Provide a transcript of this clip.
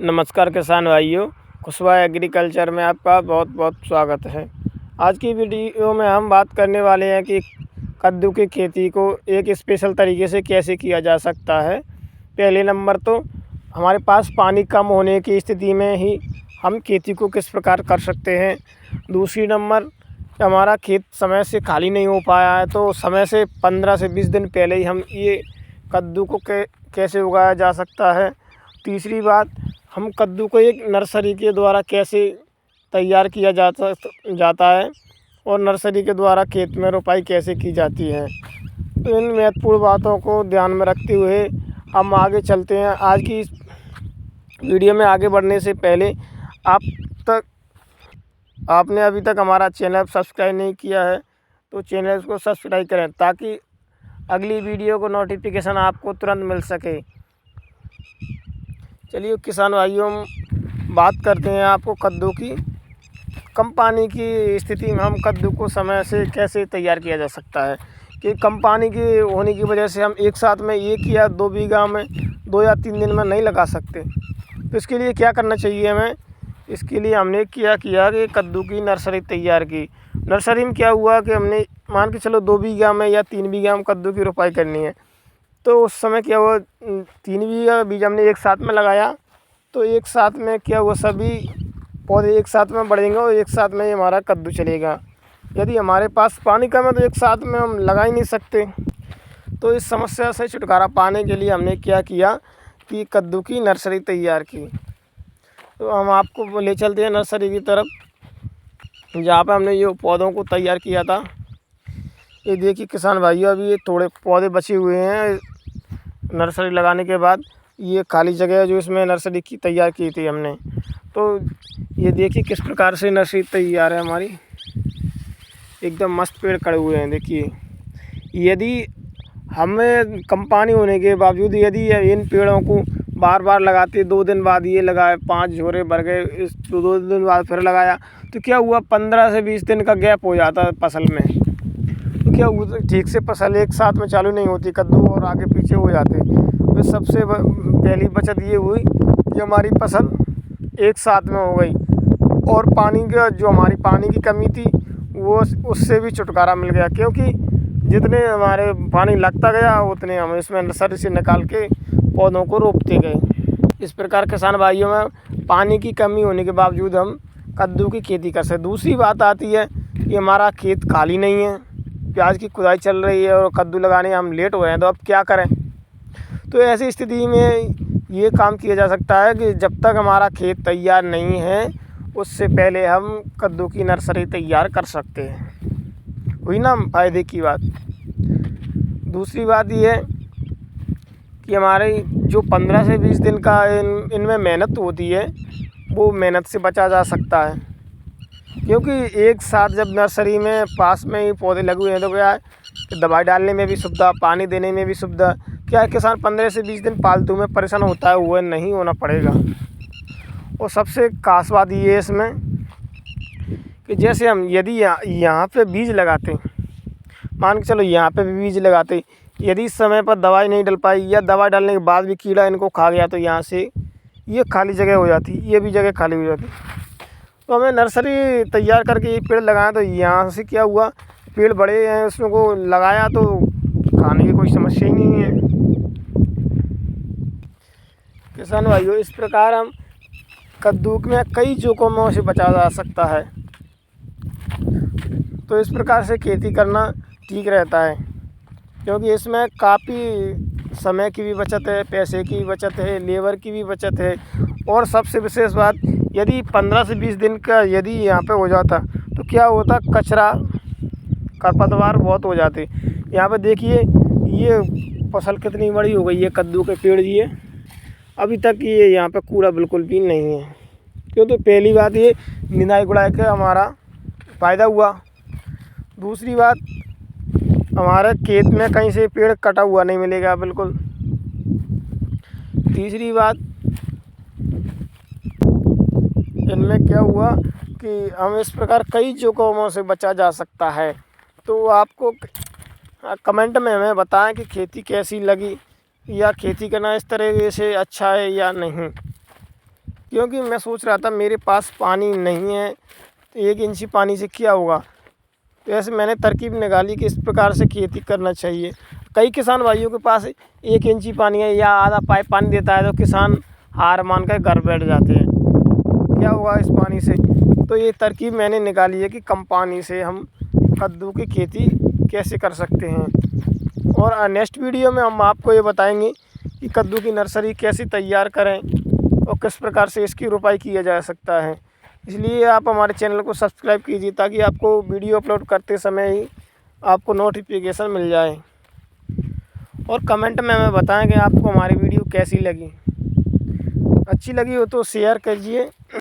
नमस्कार किसान भाइयों, कुशवाहा एग्रीकल्चर में आपका बहुत बहुत स्वागत है। आज की वीडियो में हम बात करने वाले हैं कि कद्दू की खेती को एक स्पेशल तरीके से कैसे किया जा सकता है। पहले नंबर तो हमारे पास पानी कम होने की स्थिति में ही हम खेती को किस प्रकार कर सकते हैं। दूसरी नंबर, हमारा खेत समय से खाली नहीं हो पाया है तो समय से 15 से 20 दिन पहले ही हम ये कद्दू को कैसे उगाया जा सकता है। तीसरी बात, हम कद्दू को एक नर्सरी के द्वारा कैसे तैयार किया जाता है और नर्सरी के द्वारा खेत में रोपाई कैसे की जाती है। तो इन महत्वपूर्ण बातों को ध्यान में रखते हुए हम आगे चलते हैं। आज की इस वीडियो में आगे बढ़ने से पहले आपने अभी तक हमारा चैनल सब्सक्राइब नहीं किया है तो चैनल को सब्सक्राइब करें ताकि अगली वीडियो को नोटिफिकेशन आपको तुरंत मिल सके। चलिए किसान भाइयों, हम बात करते हैं आपको कद्दू की। कम पानी की स्थिति में हम कद्दू को समय से कैसे तैयार किया जा सकता है कि कम पानी की होने की वजह से हम एक साथ में 1 या 2 बीघा में 2 या 3 दिन में नहीं लगा सकते। तो इसके लिए क्या करना चाहिए हमें। इसके लिए हमने किया कि कद्दू की नर्सरी तैयार की। नर्सरी में क्या हुआ कि हमने मान के चलो 2 बीघा में या 3 बीघा में कद्दू की रोपाई करनी है। तो उस समय क्या हुआ, 3 बीघा बीज हमने एक साथ में लगाया तो एक साथ में क्या हुआ, सभी पौधे एक साथ में बढ़ेंगे और एक साथ में ही हमारा कद्दू चलेगा। यदि हमारे पास पानी कम है तो एक साथ में हम लगा ही नहीं सकते। तो इस समस्या से छुटकारा पाने के लिए हमने क्या किया कि कद्दू की नर्सरी तैयार की। तो हम आपको ले चलते हैं नर्सरी की तरफ, जहाँ पर हमने ये पौधों को तैयार किया था। ये देखिए किसान भाइयों, अभी ये थोड़े पौधे बचे हुए हैं नर्सरी लगाने के बाद। ये खाली जगह है जो इसमें नर्सरी की तैयार की थी हमने। तो ये देखिए किस प्रकार से नर्सरी तैयार है हमारी, एकदम मस्त पेड़ खड़े हुए हैं। देखिए, यदि हमें कम पानी होने के बावजूद यदि इन पेड़ों को बार बार लगाते, 2 दिन बाद ये लगाए, 5 झोरे भर गए, इस 2 दिन बाद फिर लगाया, तो क्या हुआ 15 से 20 दिन का गैप हो जाता है फसल में। तो क्या हुआ, ठीक से फसल एक साथ में चालू नहीं होती, कद्दू और आगे पीछे हो जाते। तो सबसे पहली बचत ये हुई कि हमारी फसल एक साथ में हो गई और पानी का जो हमारी पानी की कमी थी वो उससे भी छुटकारा मिल गया, क्योंकि जितने हमारे पानी लगता गया उतने हम इसमें नर्सरी से निकाल के पौधों को रोपते गए। इस प्रकार किसान भाइयों में पानी की कमी होने के बावजूद हम कद्दू की खेती कर सकते। दूसरी बात आती है कि हमारा खेत खाली नहीं है, प्याज की खुदाई चल रही है और कद्दू लगाने हम लेट हो रहे हैं, तो अब क्या करें। तो ऐसी स्थिति में ये काम किया जा सकता है कि जब तक हमारा खेत तैयार नहीं है उससे पहले हम कद्दू की नर्सरी तैयार कर सकते हैं। हुई ना फ़ायदे की बात। दूसरी बात ये है कि हमारी जो 15 से 20 दिन का इनमें मेहनत होती है वो मेहनत से बचा जा सकता है, क्योंकि एक साथ जब नर्सरी में पास में ही पौधे लगे हुए हैं तो क्या है कि दवाई डालने में भी सुविधा, पानी देने में भी सुविधा। क्या है, किसान 15 से 20 दिन पालतू में परेशान होता है, वो नहीं होना पड़ेगा। और सबसे खास बात ये है इसमें कि जैसे हम यदि यहाँ पे बीज लगाते, मान के चलो यहाँ पे भी बीज लगाते, यदि समय पर दवाई नहीं डल पाई या दवाई डालने के बाद भी कीड़ा इनको खा गया तो यहाँ से ये खाली जगह हो जाती, ये भी जगह खाली हो जाती। तो हमें नर्सरी तैयार करके ये पेड़ लगाया, तो यहाँ से क्या हुआ, पेड़ बड़े हैं, उसमें को लगाया तो खाने की कोई समस्या ही नहीं है। किसान भाइयों, इस प्रकार हम कद्दू में कई जोखिमों से बचा जा सकता है। तो इस प्रकार से खेती करना ठीक रहता है, क्योंकि इसमें काफ़ी समय की भी बचत है, पैसे की भी बचत है, लेबर की भी बचत है। और सबसे विशेष बात, यदि 15 से 20 दिन का यदि यहाँ पे हो जाता तो क्या होता, कचरा खरपतवार बहुत हो जाते। यहाँ पे देखिए ये फसल कितनी बड़ी हो गई है कद्दू के पेड़, ये अभी तक ये यहाँ पे कूड़ा बिल्कुल भी नहीं है। क्यों, तो पहली बात ये निदाई गुड़ाई का हमारा फ़ायदा हुआ। दूसरी बात, हमारे खेत में कहीं से पेड़ कटा हुआ नहीं मिलेगा बिल्कुल। तीसरी बात, इनमें क्या हुआ कि हम इस प्रकार कई जोखिमों से बचा जा सकता है। तो आपको कमेंट में हमें बताएं कि खेती कैसी लगी या खेती करना इस तरह से अच्छा है या नहीं। क्योंकि मैं सोच रहा था मेरे पास पानी नहीं है तो 1 इंची पानी से क्या होगा। तो ऐसे मैंने तरकीब निकाली कि इस प्रकार से खेती करना चाहिए। कई किसान भाइयों के पास 1 इंची पानी है या आधा पाइप पानी देता है तो किसान हार मान कर घर बैठ जाते हैं, क्या होगा इस पानी से। तो ये तरकीब मैंने निकाली है कि कम पानी से हम कद्दू की खेती कैसे कर सकते हैं। और नेक्स्ट वीडियो में हम आपको ये बताएंगे कि कद्दू की नर्सरी कैसे तैयार करें और किस प्रकार से इसकी रोपाई किया जा सकता है। इसलिए आप हमारे चैनल को सब्सक्राइब कीजिए ताकि आपको वीडियो अपलोड करते समय ही आपको नोटिफिकेशन मिल जाए। और कमेंट में हमें बताएं कि आपको हमारी वीडियो कैसी लगी। अच्छी लगी हो तो शेयर कीजिए